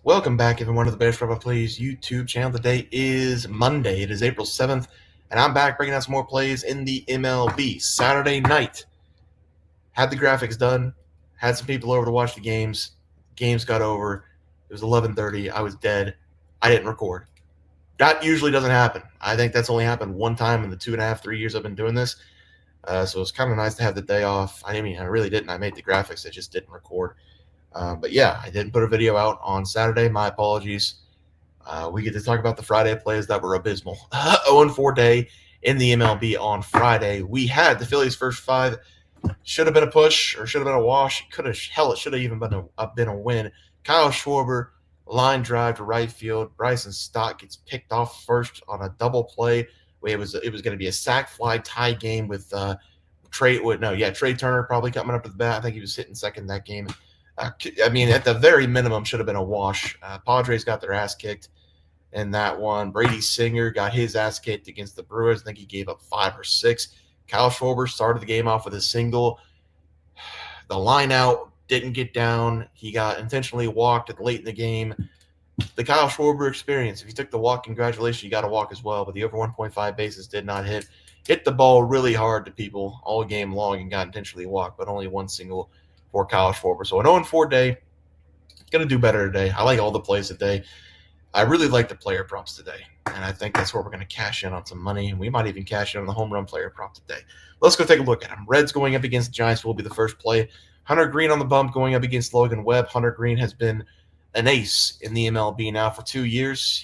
Welcome back, everyone, to the Bears Plays YouTube channel. Today is Monday. It is April 7th, and I'm back breaking down some more plays in the MLB. Saturday night, had the graphics done, had some people over to watch the games. Games got over. It was 11:30. I was dead. I didn't record. That usually doesn't happen. I think that's only happened one time in the 2.5, 3 years I've been doing this. So it's kind of nice to have the day off. I really didn't. I made the graphics. I just didn't record. But yeah, I didn't put a video out on Saturday. My apologies. We get to talk about the Friday plays that were abysmal. 0-4 day in the MLB on Friday. We had the Phillies' first five. Should have been a push or should have been a wash. It should have even been a win. Kyle Schwarber, line drive to right field. Bryson Stott gets picked off first on a double play. It was going to be a sac fly tie game with Trey Turner probably coming up to the bat. I think he was hitting second that game. At the very minimum, should have been a wash. Padres got their ass kicked in that one. Brady Singer got his ass kicked against the Brewers. I think he gave up 5 or 6. Kyle Schwarber started the game off with a single. The line out didn't get down. He got intentionally walked late in the game. The Kyle Schwarber experience. If you took the walk, congratulations, you got a walk as well. But the over 1.5 bases did not hit. Hit the ball really hard to people all game long and got intentionally walked, but only one single for Kyle Schwarber. So an 0-4 day. Going to do better today. I like all the plays today. I really like the player props today, and I think that's where we're going to cash in on some money, and we might even cash in on the home run player prop today. Let's go take a look at them. Reds going up against the Giants will be the first play. Hunter Green on the bump going up against Logan Webb. Hunter Green has been an ace in the MLB now for 2 years.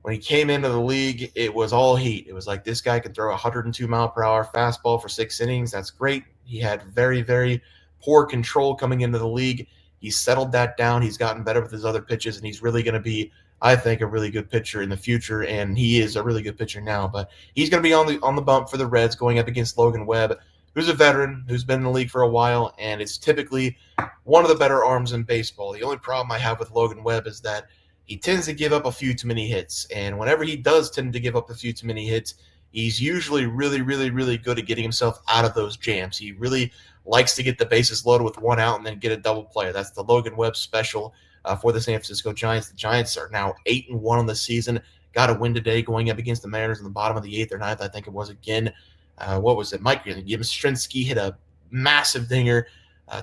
When he came into the league, it was all heat. It was like, this guy can throw a 102-mile-per-hour fastball for 6 innings. That's great. He had very, very poor control coming into the league. He's settled that down. He's gotten better with his other pitches, and he's really going to be, I think, a really good pitcher in the future. And he is a really good pitcher now. But he's going to be on the bump for the Reds going up against Logan Webb, who's a veteran, who's been in the league for a while, and is typically one of the better arms in baseball. The only problem I have with Logan Webb is that he tends to give up a few too many hits. And whenever he does tend to give up a few too many hits, he's usually really, really, really good at getting himself out of those jams. He really likes to get the bases loaded with one out and then get a double play. That's the Logan Webb special for the San Francisco Giants. The Giants are now 8-1 on the season. Got a win today going up against the Mariners in the bottom of the 8th or 9th, I think it was again. What was it? Mike Yastrzemski hit a massive dinger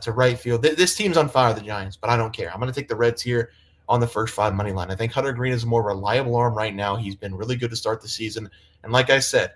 to right field. This team's on fire, the Giants, but I don't care. I'm going to take the Reds here on the first 5 money line. I think Hunter Green is a more reliable arm right now. He's been really good to start the season. And like I said,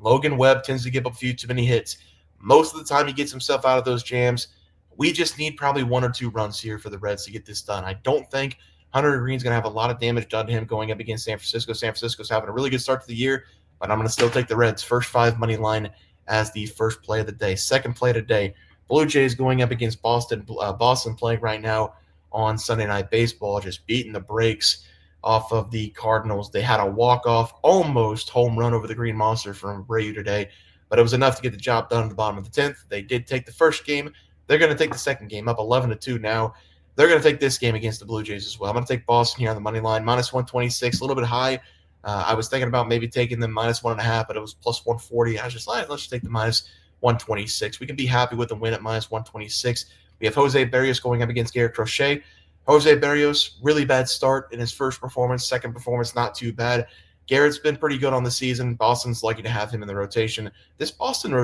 Logan Webb tends to give up a few too many hits. Most of the time, he gets himself out of those jams. We just need probably 1 or 2 runs here for the Reds to get this done. I don't think Hunter Green's going to have a lot of damage done to him going up against San Francisco. San Francisco's having a really good start to the year, but I'm going to still take the Reds' first 5 money line as the first play of the day. Second play today, Blue Jays going up against Boston. Boston playing right now on Sunday Night Baseball, just beating the brakes off of the Cardinals. They had a walk-off, almost home run over the Green Monster from Abreu today, but it was enough to get the job done at the bottom of the 10th. They did take the first game. They're going to take the second game, up 11-2 now. They're going to take this game against the Blue Jays as well. I'm going to take Boston here on the money line, minus 126, a little bit high. I was thinking about maybe taking them minus 1.5, but it was plus 140. I was just like, let's just take the minus 126. We can be happy with the win at minus 126. We have Jose Berrios going up against Garrett Crochet. Jose Berrios, really bad start in his first performance. Second performance, not too bad. Garrett's been pretty good on the season. Boston's lucky to have him in the rotation. This Boston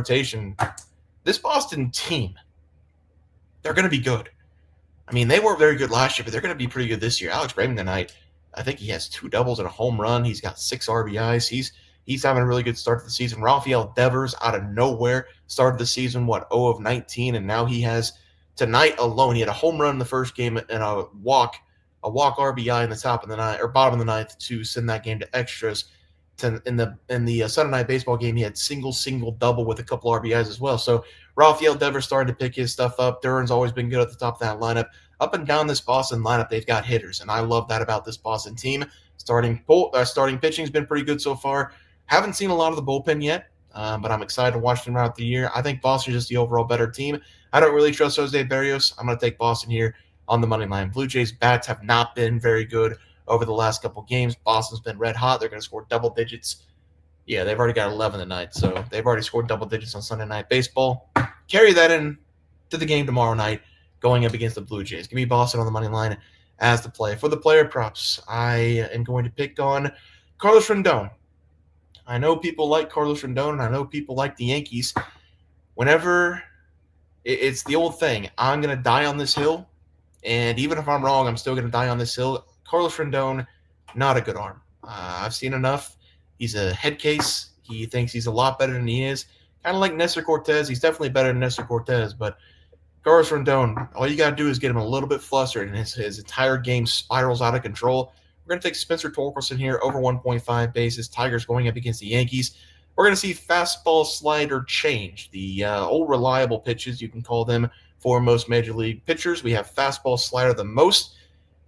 team, they're going to be good. I mean, they weren't very good last year, but they're going to be pretty good this year. Alex Bregman tonight, I think he has 2 doubles and a home run. He's got 6 RBIs. He's having a really good start to the season. Rafael Devers, out of nowhere, started the season, 0 of 19, and now he has, tonight alone, he had a home run in the first game and a walk RBI in the top of the ninth or bottom of the ninth to send that game to extras. In the Sunday Night Baseball game, he had single double with a couple RBIs as well. So Rafael Devers starting to pick his stuff up. Duran's always been good at the top of that lineup. Up and down this Boston lineup, they've got hitters, and I love that about this Boston team. Starting pitching's been pretty good so far. Haven't seen a lot of the bullpen yet, but I'm excited to watch them throughout the year. I think Boston's just the overall better team. I don't really trust Jose Berrios. I'm going to take Boston here on the money line. Blue Jays bats have not been very good over the last couple games. Boston's been red hot. They're going to score double digits. Yeah, they've already got 11 tonight, so they've already scored double digits on Sunday Night Baseball. Carry that in to the game tomorrow night. going up against the Blue Jays. Give me Boston on the money line as the play. For the player props, I am going to pick on Carlos Rendon. I know people like Carlos Rendon, and I know people like the Yankees. Whenever it's the old thing, I'm going to die on this hill, and even if I'm wrong, I'm still going to die on this hill. Carlos Rendon, not a good arm. I've seen enough. He's a head case. He thinks he's a lot better than he is. Kind of like Nestor Cortez. He's definitely better than Nestor Cortez, but Carlos Rendon, all you got to do is get him a little bit flustered, and his entire game spirals out of control. We're going to take Spencer Torkelson here over 1.5 bases. Tigers going up against the Yankees. We're going to see fastball slider change. The old reliable pitches, you can call them, for most major league pitchers. We have fastball slider the most,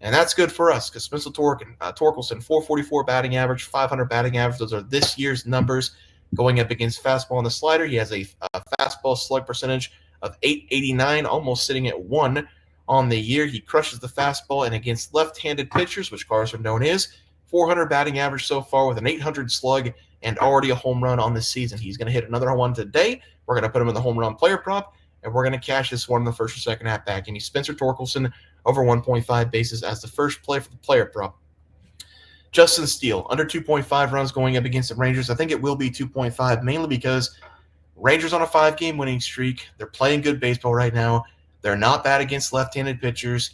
and that's good for us because Spencer Torkelson, 444 batting average, 500 batting average. Those are this year's numbers going up against fastball and the slider. He has a fastball slug percentage of 889, almost sitting at 1 on the year. He crushes the fastball, and against left-handed pitchers, which Carlos Rendon is, 400 batting average so far with an 800 slug and already a home run on this season. He's going to hit another one today. We're going to put him in the home run player prop, and we're going to cash this one in the first or second half back. Give me Spencer Torkelson over 1.5 bases as the first play for the player prop. Justin Steele, under 2.5 runs going up against the Rangers. I think it will be 2.5, mainly because Rangers on a 5-game winning streak. They're playing good baseball right now. They're not bad against left-handed pitchers.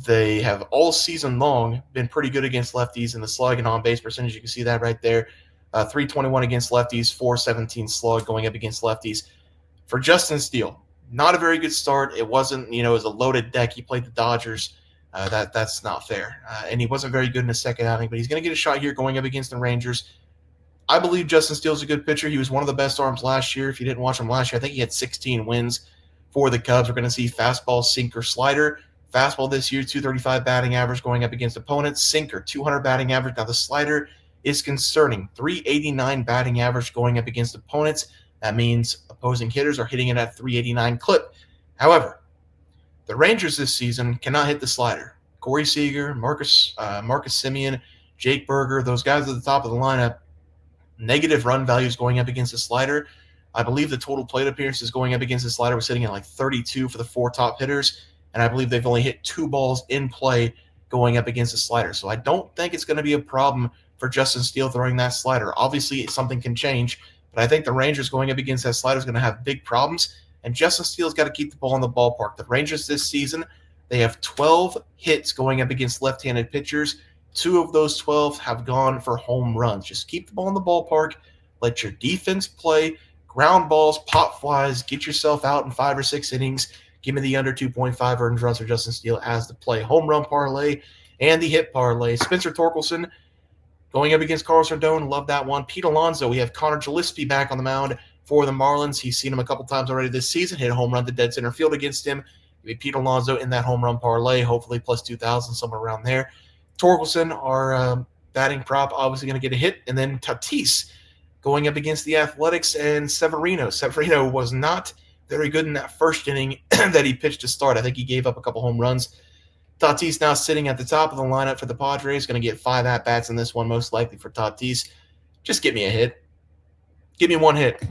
They have all season long been pretty good against lefties in the slug and on-base percentage. You can see that right there. 321 against lefties, 417 slug going up against lefties. For Justin Steele, not a very good start. It wasn't, it was a loaded deck. He played the Dodgers. That's not fair. And he wasn't very good in the second outing, but he's going to get a shot here going up against the Rangers. I believe Justin Steele's a good pitcher. He was one of the best arms last year. If you didn't watch him last year, I think he had 16 wins for the Cubs. We're going to see fastball, sinker, slider. Fastball this year, 235 batting average going up against opponents. Sinker, 200 batting average. Now the slider is concerning. 389 batting average going up against opponents. That means opposing hitters are hitting it at 389 clip. However, the Rangers this season cannot hit the slider. Corey Seager, Marcus Semien, Jake Berger, those guys at the top of the lineup, negative run values going up against the slider. I believe the total plate appearances going up against the slider was sitting at like 32 for the 4 top hitters, and I believe they've only hit 2 balls in play going up against the slider. So I don't think it's going to be a problem for Justin Steele throwing that slider. Obviously, something can change, but I think the Rangers going up against that slider is going to have big problems, and Justin Steele's got to keep the ball in the ballpark. The Rangers this season, they have 12 hits going up against left-handed pitchers. 2 of those 12 have gone for home runs. Just keep the ball in the ballpark. Let your defense play. Ground balls, pop flies. Get yourself out in 5 or 6 innings. Give me the under 2.5 earned runs for Justin Steele as the play. Home run parlay and the hit parlay. Spencer Torkelson going up against Carlos Rendon. Love that one. Pete Alonso. We have Connor Gillespie back on the mound for the Marlins. He's seen him a couple times already this season. Hit a home run to dead center field against him. Pete Alonso in that home run parlay. Hopefully plus 2,000, somewhere around there. Torkelson, our batting prop, obviously going to get a hit. And then Tatis going up against the Athletics and Severino. Severino was not very good in that first inning that he pitched to start. I think he gave up a couple home runs. Tatis now sitting at the top of the lineup for the Padres. Going to get 5 at-bats in this one, most likely for Tatis. Just give me a hit. Give me one hit.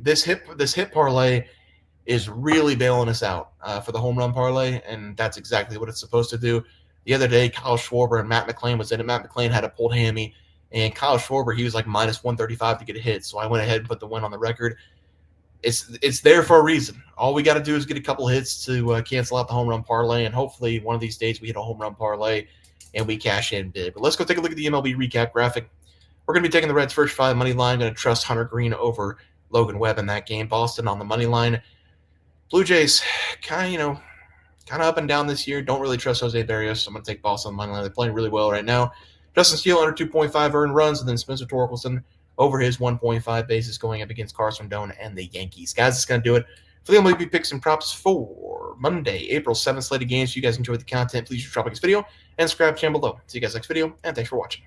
This hit parlay is really bailing us out for the home run parlay, and that's exactly what it's supposed to do. The other day, Kyle Schwarber and Matt McClain was in it. Matt McClain had a pulled hammy, and Kyle Schwarber, he was like minus 135 to get a hit, so I went ahead and put the win on the record. It's there for a reason. All we got to do is get a couple hits to cancel out the home run parlay, and hopefully one of these days we hit a home run parlay and we cash in big. But let's go take a look at the MLB recap graphic. We're going to be taking the Reds first 5 money line. Going to trust Hunter Green over Logan Webb in that game. Boston on the money line. Blue Jays, kind of up and down this year. Don't really trust Jose Barrios, so I'm going to take Boston on the money line. They're playing really well right now. Justin Steele under 2.5 earned runs, and then Spencer Torkelson over his 1.5 bases going up against Carlos Rendon and the Yankees. Guys, that's going to do it for the MLB picks and props for Monday, April 7th slate of games. If you guys enjoyed the content, please drop a like this video and subscribe to the channel below. See you guys next video, and thanks for watching.